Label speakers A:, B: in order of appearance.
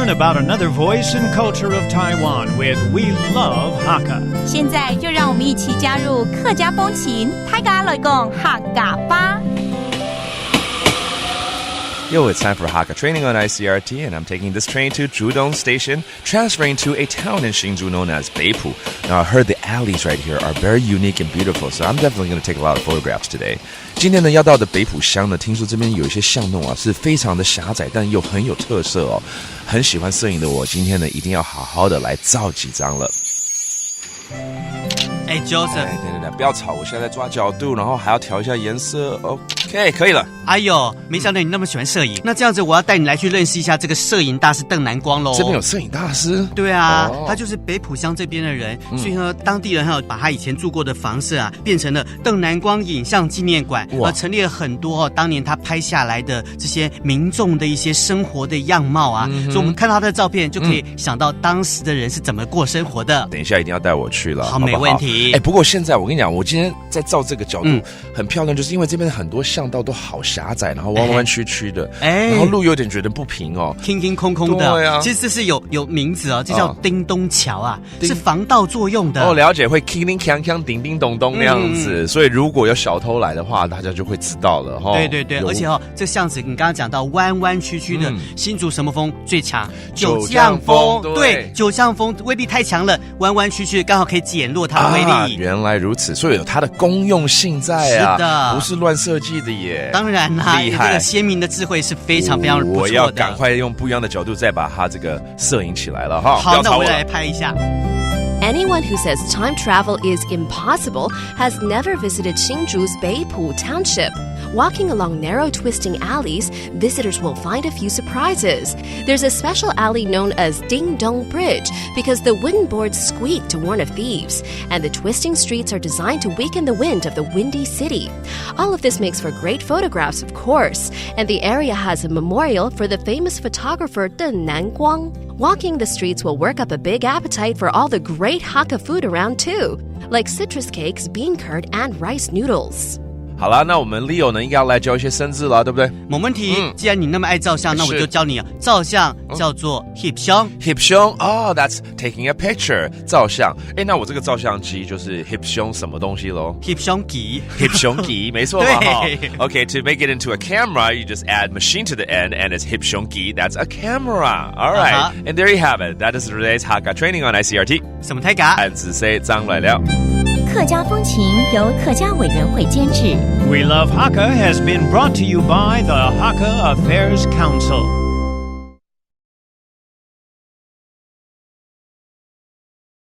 A: learn about another voice and culture of Taiwan with We Love Hakka.
B: 现在就让我们一起加入客家风情，大家来讲客家吧。
C: Yo, it's time for Hakka training on ICRT, and I'm taking this train to Zhudong Station, transferring to a town in Hsinchu known as Beipu. Now, I heard the alleys right here are very unique and beautiful, so I'm definitely going to take a lot of photographs today. 今天呢，要到的北浦乡呢，听说这边有一些巷弄啊，是非常的狭窄，但又很有特色哦。很喜欢摄影的我，今天呢，一定要好好的来照几张了。
D: Joseph，
C: 等，不要吵，我现在在抓角度，然后还要调一下颜色。OK， 可以了。
D: 哎呦，没想到你那么喜欢摄影，那这样子我要带你来去认识一下这个摄影大师邓南光喽。
C: 这边有摄影大师？
D: 对啊，他就是北浦乡这边的人，所以呢，当地人还有把他以前住过的房舍啊，变成了邓南光影像纪念馆，成立了很多当年他拍下来的这些民众的一些生活的样貌啊，所以我们看到他的照片就可以想到当时的人是怎么过生活的。
C: 等一下一定要带我去了，
D: 好，没问题。
C: 不过现在我跟你讲，我今天在照这个角度很漂亮，就是因为这边很多巷道都好狭窄，然后弯弯曲曲的，然后路有点觉得不平哦，
D: 空空空的。
C: 对啊，
D: 其实这是有名字哦，这叫叮咚桥啊，是防盗作用的。
C: 了解，会叮叮锵锵、叮叮咚咚那样子，所以如果有小偷来的话，大家就会知道了哈。
D: 对，而且这巷子你刚刚讲到弯弯曲曲的，新竹什么风最强？九降风。对，九降风威力太强了，弯弯曲曲刚好可以减弱它的威力。
C: 原来如此，所以有它的公用性在啊，
D: 是的，
C: 不是乱设计的耶。
D: 当然啦，
C: 厉害，
D: 这个鲜明的智慧是非常非常不错的。
C: 我要赶快用不一样的角度再把它这个摄影起来了哈。
D: 好，那我来拍一下。
E: Anyone who says time travel is impossible has never visited Hsinchu's Beipu Township. Walking along narrow twisting alleys, visitors will find a few surprises. There's a special alley known as Ding Dong Bridge because the wooden boards squeak to warn of thieves, and the twisting streets are designed to weaken the wind of the windy city. All of this makes for great photographs, of course, and the area has a memorial for the famous photographer Deng Nanguang. Walking the streets will work up a big appetite for all the great Hakka food around too, like citrus cakes, bean curd, and rice noodles.
C: 好啦，那我们 Leo 呢，应该要来教一些生字了，对不对？
D: 没问题。既然你那么爱照相，那我就教你照相叫做 翕相。
C: 翕相that's taking a picture， 照相。那我这个照相机就是翕相什么东西咯？
D: 翕相机，
C: 翕相机，没错嘛。Okay, to make it into a camera, you just add machine to the end, and it's 翕相機. That's a camera. All right, and there you have it. That is today's Hakka training on ICRT.
D: 什么太嘎？
C: 按字 say 张来了。
B: 客家风情由客家委员会监制。
A: We Love Hakka has been brought to you by the Hakka Affairs Council.